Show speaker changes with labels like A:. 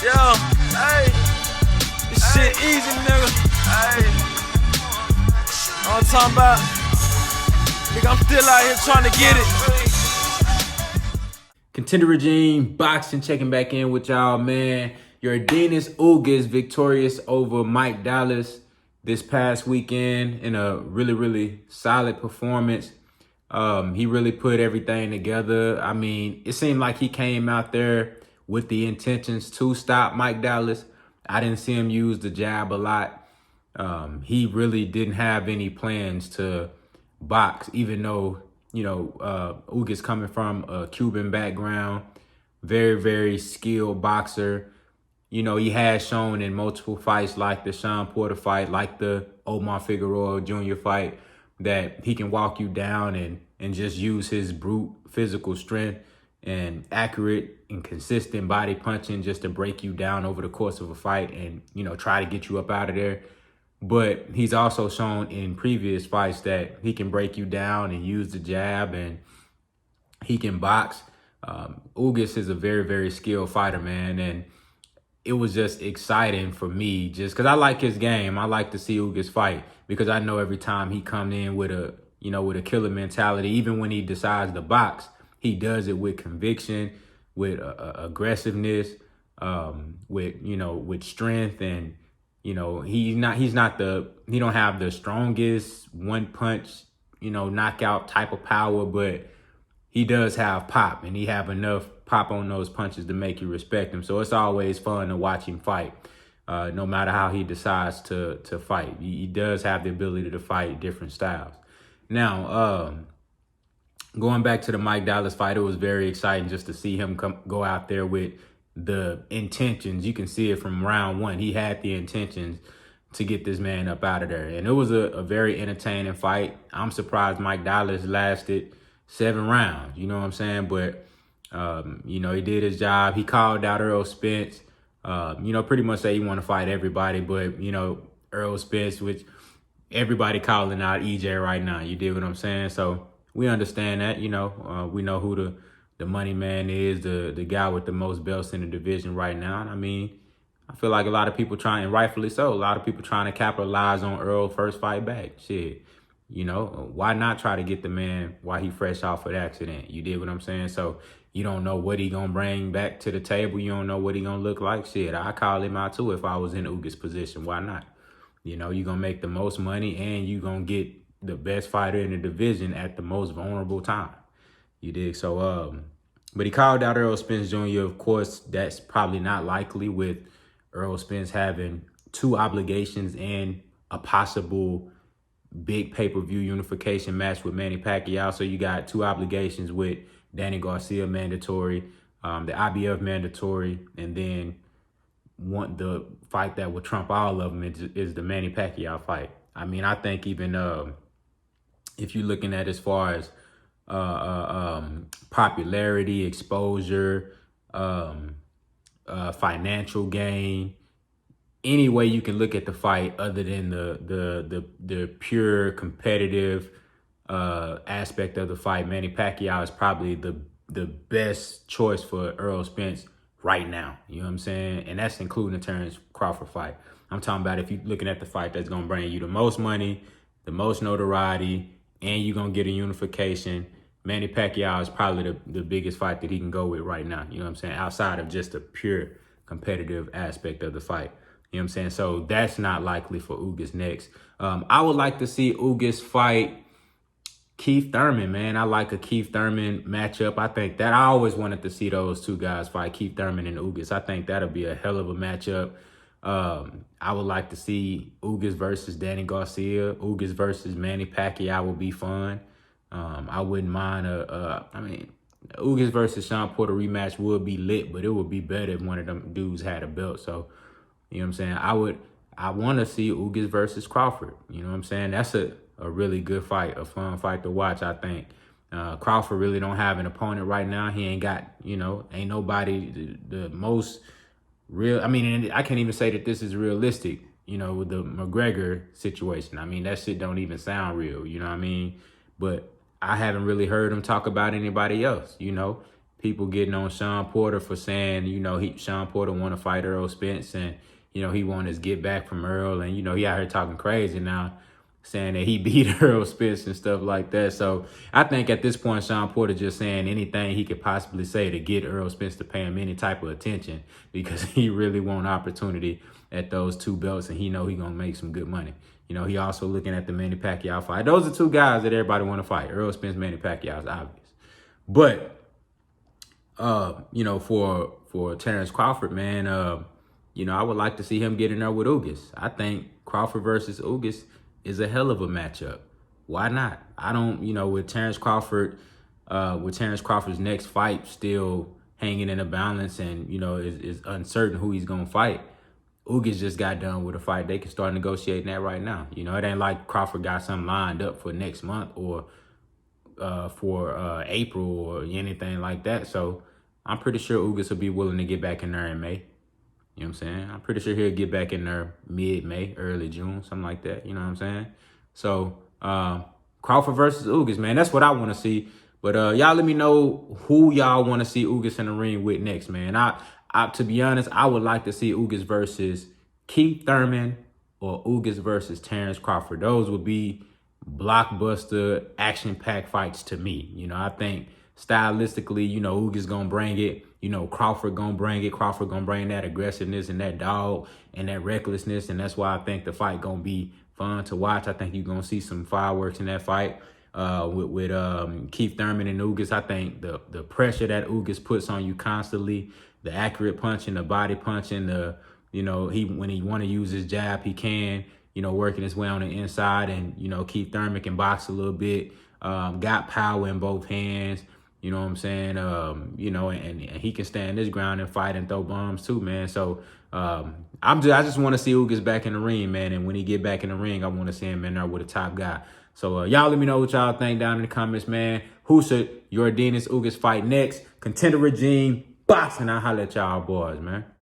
A: Yo, hey, this shit easy, nigga. Hey, all I'm talking about, nigga, I'm still out here trying to get it.
B: Contender Regime Boxing checking back in with y'all, man. Yordenis Ugas victorious over Mike Dallas this past weekend in a really solid performance. He really put everything together. I mean, it seemed like he came out there with the intentions to stop Mike Dallas. I didn't see him use the jab a lot. He really didn't have any plans to box, even though, Ugas coming from a Cuban background, very skilled boxer. He has shown in multiple fights like the Shawn Porter fight, like the Omar Figueroa Jr. fight, that he can walk you down and just use his brute physical strength and accurate and consistent body punching just to break you down over the course of a fight and, try to get you up out of there. But he's also shown in previous fights that he can break you down and use the jab, and he can box. Ugas is a very skilled fighter, man. And it was just exciting for me just because I like his game. I like to see Ugas fight because I know every time he comes in with a killer mentality, even when he decides to box, he does it with conviction, with aggressiveness, with strength, and he don't have the strongest one punch, knockout type of power, but he does have pop, and he have enough pop on those punches to make you respect him. So it's always fun to watch him fight, no matter how he decides to fight. He does have the ability to fight different styles. Now, going back to the Mike Dallas fight, it was very exciting just to see him go out there with the intentions. You can see it from round one. He had the intentions to get this man up out of there. And it was a very entertaining fight. I'm surprised Mike Dallas lasted 7 rounds. You know what I'm saying? But, he did his job. He called out Earl Spence. Pretty much say he want to fight everybody. But, Earl Spence, which everybody calling out EJ right now. You dig what I'm saying? So we understand that, we know who the money man is, the guy with the most belts in the division right now. And I mean, I feel like a lot of people trying, and rightfully so, a lot of people trying to capitalize on Earl's first fight back. Shit, why not try to get the man while he fresh off of the accident? You dig what I'm saying? So you don't know what he gonna bring back to the table. You don't know what he gonna look like. Shit, I call him out too if I was in Ugas' position. Why not? You're gonna make the most money and you gonna get the best fighter in the division at the most vulnerable time. You dig? So, but he called out Earl Spence Jr. Of course, that's probably not likely with Earl Spence having 2 obligations and a possible big pay-per-view unification match with Manny Pacquiao. So you got 2 obligations with Danny Garcia mandatory, the IBF mandatory, and then the fight that would trump all of them is the Manny Pacquiao fight. I mean, I think even if you're looking at as far as popularity, exposure, financial gain, any way you can look at the fight other than the pure competitive aspect of the fight, Manny Pacquiao is probably the best choice for Earl Spence right now. You know what I'm saying? And that's including the Terence Crawford fight. I'm talking about if you're looking at the fight that's going to bring you the most money, the most notoriety, and you're going to get a unification, Manny Pacquiao is probably the biggest fight that he can go with right now. You know what I'm saying? Outside of just the pure competitive aspect of the fight. You know what I'm saying? So that's not likely for Ugas next. I would like to see Ugas fight Keith Thurman, man. I like a Keith Thurman matchup. I think that I always wanted to see those 2 guys fight, Keith Thurman and Ugas. I think that'll be a hell of a matchup. I would like to see Ugas versus Danny Garcia. Ugas versus Manny Pacquiao would be fun. I wouldn't mind Ugas versus Shawn Porter rematch would be lit, but it would be better if one of them dudes had a belt. So, you know what I'm saying? I want to see Ugas versus Crawford. You know what I'm saying? That's a really good fight, a fun fight to watch, I think. Crawford really don't have an opponent right now. He ain't got, ain't nobody the most real. I mean, I can't even say that this is realistic, with the McGregor situation. I mean, that shit don't even sound real, you know what I mean? But I haven't really heard him talk about anybody else, people getting on Shawn Porter for saying, Shawn Porter want to fight Earl Spence, and, he want his get back from Earl. And, he out here talking crazy now, saying that he beat Earl Spence and stuff like that. So I think at this point, Shawn Porter just saying anything he could possibly say to get Earl Spence to pay him any type of attention, because he really want opportunity at those 2 belts, and he know he gonna make some good money. He also looking at the Manny Pacquiao fight. Those are 2 guys that everybody want to fight. Earl Spence, Manny Pacquiao is obvious. But for Terence Crawford, man, I would like to see him get in there with Ugas. I think Crawford versus Ugas is a hell of a matchup. Why not? I don't, with Terence Crawford's next fight still hanging in the balance, and, is uncertain who he's going to fight. Ugas just got done with a fight. They can start negotiating that right now. It ain't like Crawford got something lined up for next month or for April or anything like that. So I'm pretty sure Ugas will be willing to get back in there in May. You know what I'm saying? I'm pretty sure he'll get back in there mid-May, early June, something like that. You know what I'm saying? So Crawford versus Ugas, man, that's what I want to see. But y'all let me know who y'all want to see Ugas in the ring with next, man. To be honest, I would like to see Ugas versus Keith Thurman or Ugas versus Terence Crawford. Those would be blockbuster, action-packed fights to me. I think stylistically, Ugas gonna bring it. Crawford gonna bring it. Crawford gonna bring that aggressiveness and that dog and that recklessness, and that's why I think the fight gonna be fun to watch. I think you're gonna see some fireworks in that fight. With Keith Thurman and Ugas, I think the pressure that Ugas puts on you constantly, the accurate punching, the body punching, when he want to use his jab, he can, working his way on the inside. And, Keith Thurman can box a little bit, got power in both hands, you know what I'm saying? And he can stand his ground and fight and throw bombs too, man. So I just want to see Ugas back in the ring, man. And when he get back in the ring, I want to see him in there with a top guy. So y'all let me know what y'all think down in the comments, man. Who should Yordenis Ugas fight next? Contender regime, boxing. I'll holler at y'all boys, man.